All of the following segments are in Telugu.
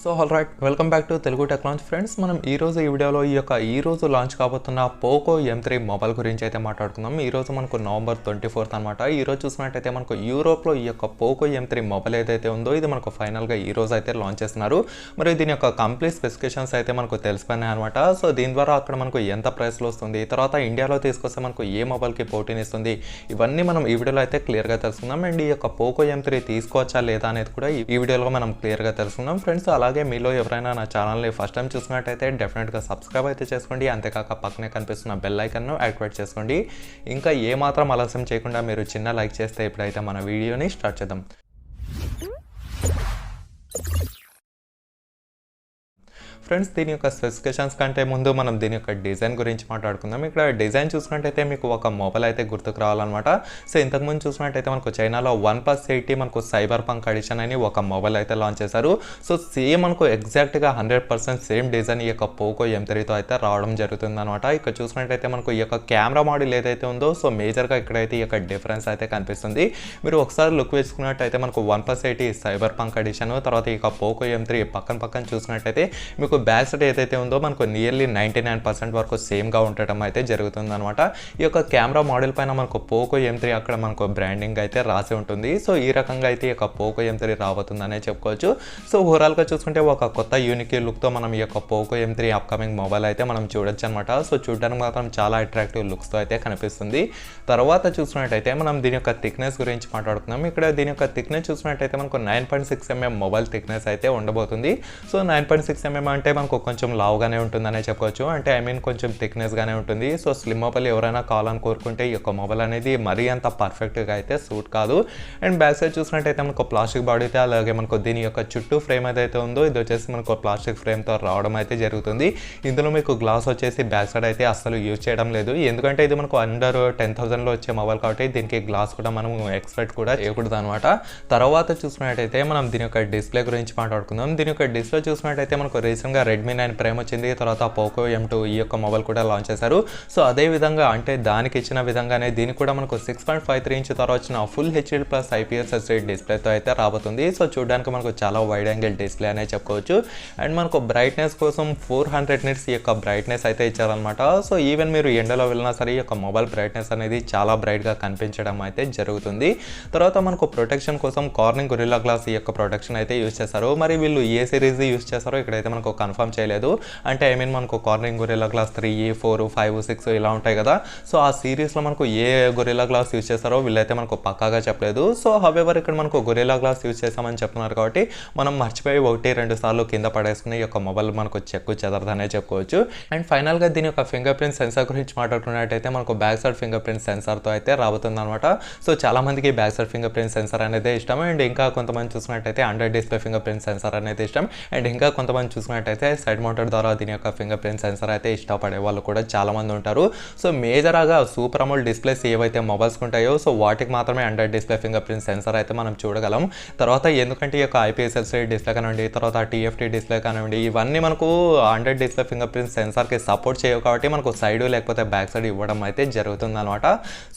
So all right, welcome back to Telugu tech launch friends. మనం ఈ వీడియోలో ఈ రోజు లాంచ్ కాబోతున్న పోకో M3 మొబైల్ గురించి అయితే మాట్లాడుకుందాం. ఈ రోజు మనకు నవంబర్ 24th అనమాట. ఈ రోజు చూసినట్టయితే మనకు యూరోప్లో ఈ యొక్క పోకో M3 మొబైల్ ఏదైతే ఉందో ఇది మనకు ఫైనల్గా ఈ రోజు అయితే లాంచ్ చేస్తున్నారు. మరి దీని యొక్క కంప్లీట్ స్పెసిఫికేషన్స్ అయితే మనకు తెలిసిపోయినాయి అనమాట. సో దీని ద్వారా అక్కడ మనకు ఎంత ప్రైస్లో వస్తుంది, తర్వాత ఇండియాలో తీసుకొస్తే మనకు ఏ మొబైల్కి పోటీని ఇస్తుంది, ఇవన్నీ మనం ఈ వీడియోలో అయితే క్లియర్గా తెలుసుకుందాం. అండ్ ఈ యొక్క పోకో M3 తీసుకోవచ్చా లేదా అనేది కూడా ఈ వీడియోలో మనం క్లియర్గా తెలుసుకుందాం ఫ్రెండ్స్. అలాగే మీలో ఎవరైనా నా ఛానల్ని ఫస్ట్ టైం చూసినట్టయితే డెఫినెట్గా సబ్స్క్రైబ్ అయితే చేసుకోండి. అంతేకాక పక్కనే కనిపిస్తున్న బెల్ ఐకన్ను యాక్టివేట్ చేసుకోండి. ఇంకా ఏమాత్రం ఆలస్యం చేయకుండా మీరు చిన్న లైక్ చేస్తే ఇప్పుడైతే మన వీడియోని స్టార్ట్ చేద్దాం. ఫ్రెండ్స్, దీని యొక్క స్పెసిఫికేషన్స్ కంటే ముందు మనం దీని యొక్క డిజైన్ గురించి మాట్లాడుకుందాం. ఇక్కడ డిజైన్ చూసినట్టయితే మీకు ఒక మొబైల్ అయితే గుర్తుకు రావాలన్నమాట. సో ఇంతకుముందు చూసినట్టయితే మనకు చైనాలో 1+80 మనకు సైబర్ పంక్ ఎడిషన్ అని ఒక మొబైల్ అయితే లాంచ్ చేశారు. సో సేమ్ మనకు ఎగ్జాక్ట్గా 100% సేమ్ డిజైన్ ఈ యొక్క పోకో M3తో అయితే రావడం జరుగుతుంది అనమాట. ఇక్కడ చూసినట్టయితే మనకు ఈ యొక్క కెమెరా మోడల్ ఏదైతే ఉందో సో మేజర్గా ఇక్కడైతే ఈ యొక్క డిఫరెన్స్ అయితే కనిపిస్తుంది. మీరు ఒకసారి లుక్ వేసుకున్నట్టయితే మనకు 1+80 సైబర్ పంక్ ఎడిషన్, తర్వాత ఈ యొక్క పోకో M3 పక్కన చూసినట్టయితే మీకు బ్యాక్ సైడ్ ఏదైతే ఉందో మనకు నియర్లీ 99% వరకు సేమ్గా ఉండటం అయితే జరుగుతుంది అనమాట. ఈ యొక్క కెమెరా మోడల్ పైన మనకు పోకో M3 అక్కడ మనకు బ్రాండింగ్ అయితే రాసి ఉంటుంది. సో ఈ రకంగా అయితే ఈ యొక్క పోకో M3 రాబోతుందనే చెప్పుకోవచ్చు. సో ఓవరాల్గా చూసుకుంటే ఒక కొత్త యూనిక్ లుక్తో మనం ఈ యొక్క పోకో M3 అప్కమింగ్ మొబైల్ అయితే మనం చూడొచ్చు అనమాట. సో చూడడానికి మాత్రం చాలా అట్రాక్టివ్ లుక్స్తో అయితే కనిపిస్తుంది. తర్వాత చూసినట్టయితే మనం దీని యొక్క థిక్నెస్ గురించి మాట్లాడుతున్నాం. ఇక్కడ దీని యొక్క థిక్నెస్ చూసినట్టయితే మనకు 9.6 mm మొబైల్ థిక్నెస్ అయితే ఉండబోతుంది. సో 9.6 mm అంటే మనకు కొంచెం లావుగానే ఉంటుందనే చెప్పుకోవచ్చు. అంటే కొంచెం థిక్నెస్గానే ఉంటుంది. సో స్లిమ్ మొబైల్ ఎవరైనా కావాలని కోరుకుంటే ఈ యొక్క మొబైల్ అనేది మరీ అంత పర్ఫెక్ట్గా అయితే సూట్ కాదు. అండ్ బ్యాక్ సైడ్ చూసినట్టయితే మనకు ప్లాస్టిక్ బాడీ అయితే, అలాగే మనకు దీని యొక్క చుట్టూ ఫ్రేమ్ ఏదైతే ఉందో ఇది వచ్చేసి మనకు ప్లాస్టిక్ ఫ్రేమ్తో రావడం అయితే జరుగుతుంది. ఇందులో మీకు గ్లాస్ వచ్చేసి బ్యాక్ సైడ్ అయితే అస్సలు యూజ్ చేయడం లేదు. ఎందుకంటే ఇది మనకు అండర్ 10,000లో వచ్చే మొబైల్ కాబట్టి దీనికి గ్లాస్ కూడా మనం ఎక్స్పెక్ట్ కూడా చేయకూడదు అనమాట. తర్వాత చూసినట్టయితే మనం దీని యొక్క డిస్ప్లే గురించి మాట్లాడుకుందాం. దీని యొక్క డిస్ప్లే చూసినట్టయితే మనకు రీసెంట్గా Redmi 9 Prime వచ్చింది. తర్వాత పోకో M2 ఈ యొక్క మొబైల్ కూడా లాంచ్ చేశారు. సో అదే విధంగా అంటే దానికి ఇచ్చిన విధంగానే దీనికి కూడా మనకు 6.53 ఇంచ్ తర్వాత వచ్చిన ఫుల్ HD+ IPS HD డిస్ప్లేతో అయితే రాబోతుంది. సో చూడడానికి మనకు చాలా వైడ్ యాంగిల్ డిస్ప్లే అనే చెప్పుకోవచ్చు. అండ్ మనకు బ్రైట్నెస్ కోసం 400 nits ఈ యొక్క బ్రైట్నెస్ అయితే ఇచ్చారనమాట. సో ఈవెన్ మీరు ఎండలో వెళ్ళినా సరే ఈ యొక్క మొబైల్ బ్రైట్నెస్ అనేది చాలా బ్రైట్గా కనిపించడం అయితే జరుగుతుంది. తర్వాత మనకు ప్రొటెక్షన్ కోసం కార్నింగ్ గొరిల్లా గ్లాస్ ఈ యొక్క ప్రొటెక్షన్ అయితే యూజ్ చేశారు. మరి వీళ్ళు ఏ సిరీస్ యూజ్ చేస్తారో ఇక్కడైతే మనకు కన్ఫర్మ్ చేయలేదు. అంటే మనకు కార్నింగ్ గొరిల్లా గ్లాస్ 3, 4, 5, 6 ఇలా ఉంటాయి కదా. సో ఆ సిరీస్లో మనకు ఏ గొరిల్లా గ్లాస్ యూజ్ చేస్తారో వీళ్ళైతే మనకు పక్కాగా చెప్పలేదు. సో హవెవర్ ఇక్కడ మనకు గొరిల్లా గ్లాస్ యూజ్ చేస్తామని చెప్తున్నారు కాబట్టి మనం మర్చిపోయి 1-2 సార్లు కింద పడేసుకుని ఈ యొక్క మొబైల్ మనకు చెక్కు చెదరదనే చెప్పుకోవచ్చు. అండ్ ఫైనల్గా దీని యొక్క ఫింగర్ ప్రింట్ సెన్సార్ గురించి మాట్లాడుకున్నట్టయితే మనకు బ్యాక్ సైడ్ ఫింగర్ ప్రింట్ సెన్సార్తో అయితే రాబోతుంది అనమాట. సో చాలా మందికి back side finger print censor అనేది ఇష్టం. అండ్ ఇంకా కొంతమంది చూసినట్టయితే under display finger print censor అనేది ఇష్టం. అండ్ ఇంకా కొంతమంది చూసినట్టయితే సైడ్ మౌంటెడ్ ద్వారా దీని యొక్క ఫింగర్ ప్రింట్ సెన్సార్ అయితే ఇష్టపడే వాళ్ళు కూడా చాలా మంది ఉంటారు. సో మేజర్గా సూపర్ అమోల్డ్ డిస్ప్లేస్ ఏవైతే మొబైల్స్ ఉంటాయో సో వాటికి మాత్రమే under display finger print censor అయితే మనం చూడగలం. తర్వాత ఎందుకంటే ఈ యొక్క IPS HD డిస్ప్లే కానివ్వండి, తర్వాత TFT డిస్ప్లే కానివ్వండి, ఇవన్నీ మనకు అండర్ డిస్ప్లే ఫింగర్ ప్రింట్ సెన్సార్కి సపోర్ట్ చేయవు కాబట్టి మనకు సైడ్ లేకపోతే బ్యాక్ సైడ్ ఇవ్వడం అయితే జరుగుతుంది అనమాట.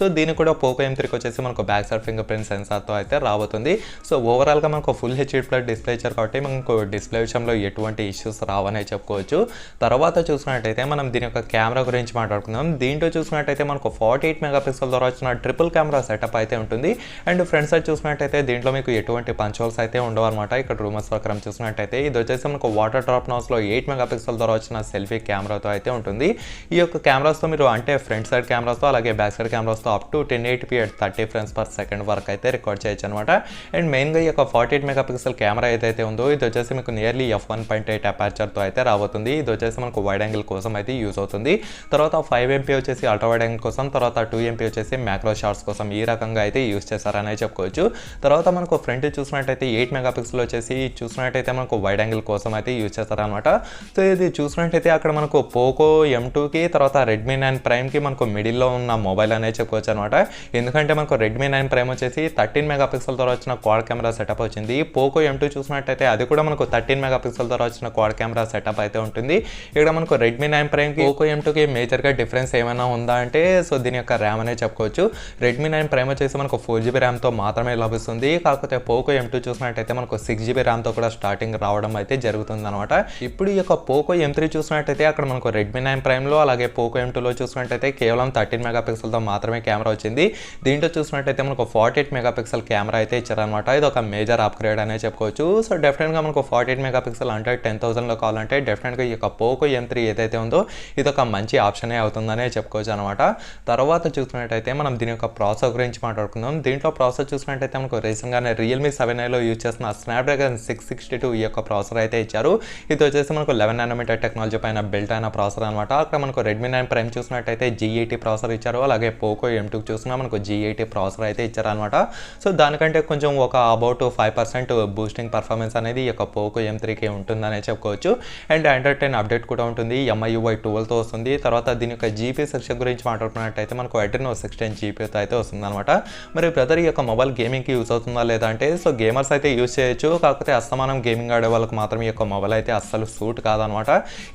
సో దీనికి కూడా పోకో M3 వచ్చేసి మనకు బ్యాక్ సైడ్ ఫింగర్ ప్రింట్ సెన్సార్తో అయితే రాబోతుంది. సో ఓవరాల్గా మనకు ఫుల్ HD+ డిస్ప్లే ఇచ్చారు కాబట్టి మనకు డిస్ప్లే విషయంలో ఎటువంటి ఇష్యూస్ రావనే చెప్పుకోవచ్చు. తర్వాత చూసినట్టయితే మనం దీని యొక్క కెమెరా గురించి మాట్లాడుకుందాం. దీంట్లో చూసినట్టయితే మనకు 48 MP ద్వారా వచ్చిన ట్రిపుల్ కెమెరా సెటప్ అయితే ఉంటుంది. అండ్ ఫ్రంట్ సైడ్ చూసినట్టయితే దీంట్లో మీకు ఎటువంటి పంచ్ హోల్స్ అయితే ఉండవు అనమాట. ఇక్కడ రూమర్స్ ప్రకారం చూసినట్టయితే ఇది వచ్చేసి మనకు వాటర్ డ్రాప్ నోస్లో 8 MP ద్వారా వచ్చిన సెల్ఫీ కెమెరాతో అయితే ఉంటుంది. ఈ యొక్క కెమెరాస్తో మీరు అంటే ఫ్రంట్ సైడ్ కెమెరాస్తో అలాగే బ్యాక్ సైడ్ కెమెరాస్తో up to 1080p at 30 frames/second వరకు అయితే రికార్డ్ చేయొచ్చు అనమాట. అండ్ మెయిన్గా ఈ యొక్క 48 MP కెమెరా ఏదైతే ఉందో ఇది వచ్చేసి మీకు నియర్లీ f1.8 అపర్చర్తో అయితే రాబోతుంది. ఇది వచ్చేసి మనకు వైడ్ యాంగిల్ కోసం అయితే యూజ్ అవుతుంది. తర్వాత 5MP వచ్చేసి అల్ట్రా వైడ్ యాంగిల్ కోసం, తర్వాత 2MP వచ్చేసి మ్యాక్రో షాట్స్ కోసం ఈ రకంగా అయితే యూజ్ చేస్తారనే చెప్పుకోవచ్చు. తర్వాత మనకు ఫ్రంట్ చూసినట్టయితే 8 MP వచ్చేసి చూసినట్టయితే మనకు వైడ్ యాంగిల్ కోసం అయితే యూజ్ చేస్తారనమాట. సో ఇది చూసినట్టయితే అక్కడ మనకు పోకో M2కి తర్వాత Redmi 9 Primeకి మనకు మిడిల్లో ఉన్న మొబైల్ అనే చెప్పుకోవచ్చు అనమాట. ఎందుకంటే మనకు Redmi 9 Prime వచ్చేసి 13 MP ద్వారా వచ్చిన క్వాడ్ కెమెరా సెటప్ వచ్చింది. పోకో M2 చూసినట్టయితే అది కూడా మనకు 13 MP ద్వారా వచ్చిన క్వాడ్ కెమెరా సెటప్ అయితే ఉంటుంది. ఇక్కడ మనకు Redmi 9 Prime కి Poco M2కి మేజర్గా డిఫరెన్స్ ఏమైనా ఉందా అంటే సో దీని యొక్క ర్యామ్ అనే చెప్పుకోవచ్చు. Redmi 9 Prime వచ్చేసి మనకు 4GB ర్యామ్తో మాత్రమే లభిస్తుంది. కాకపోతే Poco M2 చూసినట్టయితే మనకు 6GB ర్యామ్తో కూడా స్టార్టింగ్ రావడం అయితే జరుగుతుంది అనమాట. ఇప్పుడు ఈ యొక్క Poco M3 చూసినట్టయితే అక్కడ మనకు Redmi 9 Primeలో అలాగే Poco M2లో చూసినట్టయితే కేవలం 13 మెగాపిక్సెల్తో మాత్రమే కెమెరా వచ్చింది. దీంట్లో చూసినట్టయితే మనకు 48 మెగాపిక్సెల్ కెమెరా అయితే ఇచ్చారనమాట. ఇది ఒక మేజర్ అప్గ్రేడ్ అనే చెప్పుకోవచ్చు. సో డెఫినెట్గా మనకు 48 మెగాపిక్సెల్ అంటే 10,000లో కావాలంటే డెఫినెట్గా ఈ యొక్క Poco M3 ఏదైతే ఉందో ఇది ఒక మంచి ఆప్షనే అవుతుందనే చెప్పుకోవచ్చు అనమాట. తర్వాత చూసినట్టయితే మనం దీని యొక్క ప్రాసెసర్ గురించి మాట్లాడుకుందాం. దీంట్లో ప్రాసెసర్ చూసినట్టయితే మనకు రీసెంట్గానే Realme 7Iలో యూజ్ చేస్తున్న Snapdragon 662 ఈ యొక్క ప్రాసెసర్ అయితే ఇచ్చారు. ఇది వచ్చేసి మనకు 11 నానోమీటర్ టెక్నాలజీ పైన బిల్ట్ అయిన ప్రాసెసర్ అనమాట. అక్కడ మనకు Redmi 9 Prime చూసినట్టయితే G80 ప్రాసెసర్ ఇచ్చారు. అలాగే Poco M2 చూసినా మనకు G80 ప్రాసెసర్ అయితే ఇచ్చారనమాట. సో దానికంటే కొంచెం ఒక అబౌట్ 5% బూస్టింగ్ పర్ఫార్మెన్స్ అనేది ఈ యొక్క Poco M3కి ఉంటుందనే చెప్పుకోవచ్చు. అండ్ Android 10 అప్డేట్ కూడా ఉంటుంది. MIUI 12తో వస్తుంది. తర్వాత దీని యొక్క జీపీ సెక్షన్ గురించి మాట్లాడుకున్నట్టయితే మనకు Adreno 610 జీపీతో అయితే వస్తుంది అనమాట. మరి బ్రదర్ ఈ యొక్క మొబైల్ గేమింగ్కి యూస్ అవుతుందా లేదా అంటే సో గేమర్స్ అయితే యూస్ చేయొచ్చు. కాకపోతే అస్తమానం గేమింగ్ ఆడే వాళ్ళకి మాత్రం ఈ యొక్క మొబైల్ అయితే అస్సలు సూట్ కాదనమాట.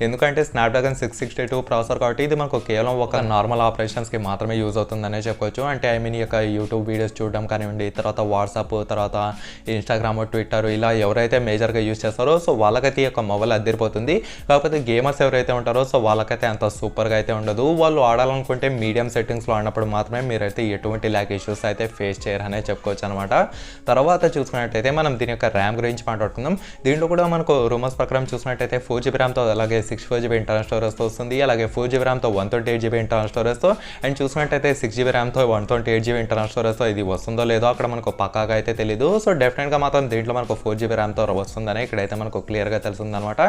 ఎందుకంటే Snapdragon 662 ప్రాసెసర్ కాబట్టి ఇది మనకు కేవలం ఒక నార్మల్ ఆపరేషన్స్కి మాత్రమే యూజ్ అవుతుందనే చెప్పొచ్చు. అంటే ఐ మీన్ ఈ యొక్క యూట్యూబ్ వీడియోస్ చూడడం కానివ్వండి, తర్వాత వాట్సాప్, తర్వాత ఇన్స్టాగ్రామ్, ట్విట్టర్ ఇలా ఎవరైతే మేజర్గా యూజ్ చేస్తారో సో వాళ్ళకైతే ఈ యొక్క మొబైల్ అద్దరిపోతుంది. కాకపోతే గేమర్స్ ఎవరైతే ఉంటారో సో వాళ్ళకైతే అంత సూపర్గా అయితే ఉండదు. వాళ్ళు ఆడాలనుకుంటే మీడియం సెట్టింగ్స్లో ఆడినప్పుడు మాత్రమే మీరైతే ఎటువంటి ల్యాగ్ ఇష్యూస్ అయితే ఫేస్ చేయరనే చెప్పుకోవచ్చు అనమాట. తర్వాత చూసుకున్నట్టయితే మనం దీని యొక్క ర్యామ్ గురించి మాట్లాడుకుందాం. దీంట్లో కూడా మనకు రూమర్స్ ప్రకారం చూసినట్టయితే 4GB ర్యామ్తో అలాగే 64GB ఇంటర్నల్ స్టోరేజ్తో వస్తుంది. అలాగే 4GB ర్యామ్తో 128GB ఇంటర్నల్ స్టోరేజ్తో అండ్ చూసినట్టయితే 6GB ర్యామ్తో 128GB ఇంటర్నల్ స్టోరేజ్తో ఇది వస్తుందో లేదో అక్కడ మనకు పక్కాగా అయితే తెలీదు. సో డెఫినెట్గా మాత్రం దీంట్లో మనకు 4GB ర్యామ్తో వస్తుందని ఇక్కడైతే మనకు క్లియర్గా తెలుస్తుందన్నమాట.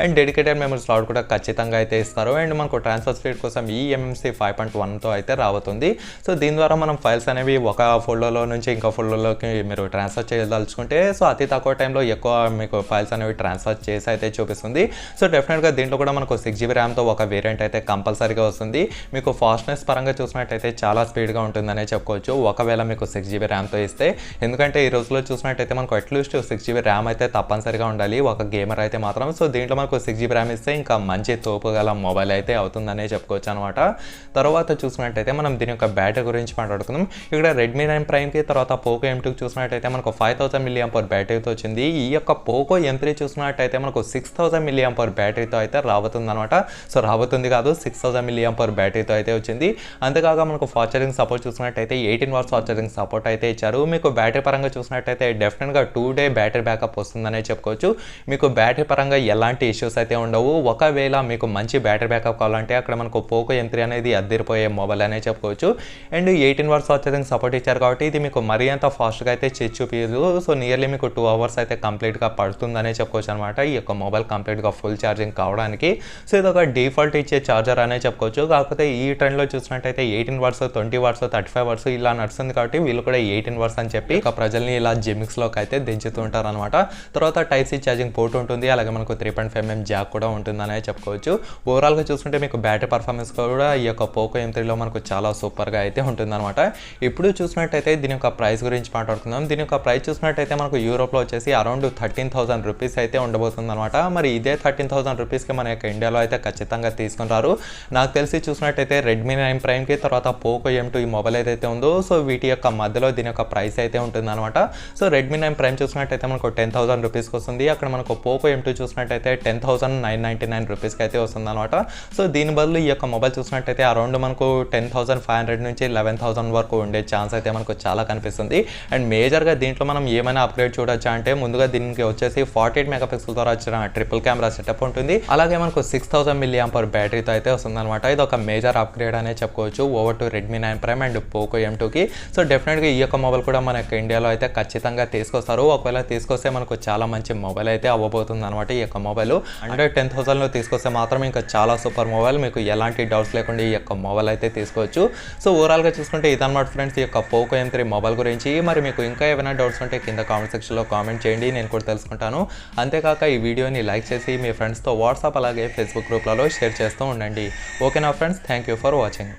అండ్ డెడికేటెడ్ మెమరీ స్లాట్ కూడా ఖచ్చితంగా అయితే ఇస్తారు. అండ్ మనకు ట్రాన్స్ఫర్ స్పీడ్ కోసం eMMC 5.1తో అయితే రాబోతుంది. సో దీని ద్వారా మనం ఫైల్స్ అనేవి ఒక ఫోల్డర్లో నుంచి ఇంకో ఫోల్డర్లోకి మీరు ట్రాన్స్ఫర్ చేయదలుచుకుంటే సో అతి తక్కువ టైంలో ఎక్కువ మీకు ఫైల్స్ అనేవి ట్రాన్స్ఫర్ చేసి అయితే చూపిస్తుంది. సో డెఫినెట్గా దీంట్లో కూడా మనకు 6GB ర్యామ్తో ఒక వేరియంట్ అయితే కంపల్సరీగా వస్తుంది. మీకు ఫాస్ట్నెస్ పరంగా చూసినట్టయితే చాలా స్పీడ్గా ఉంటుందనే చెప్పుకోవచ్చు ఒకవేళ మీకు 6GB ర్యామ్తో ఇస్తే. ఎందుకంటే ఈ రోజులో చూసినట్టయితే మనకు అట్లీస్ట్ 6GB ర్యామ్ అయితే తప్పనిసరిగా ఉండాలి ఒక గేమర్ అయితే మాత్రం. సో దీంట్లో మనకు 6GB ర్యామ్ ఇస్తే ఇంకా మంచి తోపు గల మొబైల్ అయితే అవుతుందనే చెప్పుకోవచ్చు అనమాట. తర్వాత చూసినట్టయితే మనం దీని యొక్క బ్యాటరీ గురించి మాట్లాడుకుందాం. ఇక్కడ Redmi 9 Primeకి తర్వాత Poco M2 చూసినట్టయితే మనకు 5000 mAh బ్యాటరీతో వచ్చింది. ఈ యొక్క Poco M3 చూసినట్టయితే మనకు 6000 mAh బ్యాటరీతో అయితే రాబోతుంది అనమాట. సో రాబోతుంది కాదు 6000 mAh బ్యాటరీతో అయితే వచ్చింది. అంతేకాక మనకు ఫాస్ట్ ఛార్జింగ్ సపోర్ట్ చూసినట్టయితే 18 వాట్స్ ఫాస్ట్ ఛార్జింగ్ సపోర్ట్ అయితే ఇచ్చారు. మీకు బ్యాటరీ పరంగా చూసినట్టయితే డెఫినెట్గా 2 డే బ్యాటరీ బ్యాకప్ వస్తుందనే చెప్పుకోవచ్చు. మీకు బ్యాటరీ పరంగా ఎలాంటి ఇష్యూస్ అయితే ఉండవు. ఒకవేళ మీకు మంచి బ్యాటరీ బ్యాకప్ కావాలంటే అక్కడ మనకు Poco M3 అనేది అద్దరిపోయే మొబైల్ అనే చెప్పుకోవచ్చు. And 18 watts fast charging support ఇచ్చారు కాబట్టి ఇది మీకు మరీ అంత ఫాస్ట్గా అయితే చూపించదు. సో నియర్లీ మీకు 2 అవర్స్ అయితే కంప్లీట్గా పడుతుందనే చెప్పుకోవచ్చు అనమాట ఈ యొక్క మొబైల్ కంప్లీట్గా ఫుల్ ఛార్జింగ్ కావడానికి. సో ఇది ఒక డిఫాల్ట్ ఇచ్చే ఛార్జర్ అనే చెప్పుకోవచ్చు. కాకపోతే ఈ ట్రెండ్లో చూసినట్టయితే 18 వాట్స్ 20 వాట్స్ 35 వాట్స్ ఇలా నడుస్తుంది కాబట్టి వీళ్ళు కూడా 18 వాట్స్ అని చెప్పి ఒక ప్రజల్ని ఇలా జిమిక్స్లోకి అయితే దించుతూ ఉంటారు అనమాట. తర్వాత టైప్ సి ఛార్జింగ్ పోర్ట్ ఉంటుంది. అలాగే మనకు 3.5mm జాక్ కూడా ఉంటుందనే చెప్పుకోవచ్చు. ఓవరాల్గా చూసుకుంటే మీకు బ్యాటరీ పర్ఫార్మెన్స్ కూడా ఈ యొక్క Poco M3లో మనకు చాలా సూపర్గా అయితే ఉంటుందన్నమాట. ఇప్పుడు చూసినట్టయితే దీని యొక్క ప్రైస్ గురించి మాట్లాడుకుందాం. దీని యొక్క ప్రైస్ చూసినట్టయితే మనకు యూరోప్లో వచ్చేసి అరౌండ్ 13,000 రూపీస్ అయితే ఉండబోతుంది అనమాట. మరి ఇదే 13,000 రూపీస్కి మన యొక్క ఇండియాలో అయితే ఖచ్చితంగా తీసుకుంటారు. నాకు తెలిసి చూసినట్టయితే Redmi 9 Primeకి తర్వాత Poco M2 ఈ మొబైల్ ఏదైతే ఉందో సో వీటి యొక్క మధ్యలో దీని యొక్క ప్రైస్ అయితే ఉంటుంది అనమాట. సో Redmi 9 Prime చూసినట్టయితే మనకు 10,000 రూపీస్కి వస్తుంది. అక్కడ మనకు Poco M2 చూసినట్టయితే 10,999 రూపీస్కి అయితే వస్తుంది అనమాట. సో దీని బదులు ఈ యొక్క మొబైల్ చూసినట్టయితే అరౌండ్ మనకు 10,500 నుంచి 11,000 వరకు ఉండే ఛాన్స్ అయితే మనకు చాలా కనిపిస్తుంది. అండ్ మేజర్గా దీంట్లో మనం ఏమైనా అప్గ్రేడ్ చూడొచ్చా అంటే ముందుగా దీనికి వచ్చేసి 48 మెగాపిక్సెల్ ద్వారా వచ్చిన ట్రిపుల్ కెమెరా సెటప్ ఉంటుంది. అలాగే మనకు 6000 mAh బ్యాటరీతో అయితే వస్తుంది అనమాట. ఇది ఒక మేజర్ అప్గ్రేడ్ అనే చెప్పుకోవచ్చు over to Redmi 9 Prime and Poco M2కి. సో డెఫినెట్గా ఈ యొక్క మొబైల్ కూడా మన యొక్క ఇండియాలో అయితే ఖచ్చితంగా తీసుకొస్తారు. ఒకవేళ తీసుకొస్తే మనకు చాలా మంచి మొబైల్ అయితే అవ్వబోతుంది అనమాట. ఈ యొక్క మొబైల్ అండర్ 10,000లో తీసుకొస్తే మాత్రం ఇంకా చాలా సూపర్ మొబైల్. మీకు ఎలాంటి డౌట్స్ లేకుండా ఈ యొక్క మొబైల్ అయితే తీసుకోవచ్చు. సో ఓవరాల్గా చూసుకుంటే ఇదన్నమాట ఫ్రెండ్స్ ఈ యొక్క Poco M3 మొబైల్ గురించి. మరి మీకు ఇంకా ఏమైనా డౌట్స్ ఉంటే కింద కామెంట్ సెక్షన్లో కామెంట్ చేయండి, నేను కూడా తెలుసుకుంటాను. అంతేకాక ఈ వీడియోని లైక్ చేసి మీ ఫ్రెండ్స్తో వాట్సాప్ అలాగే ఫేస్బుక్ గ్రూప్లలో షేర్ చేస్తూ ఉండండి. ఓకేనా friends, thank you for watching.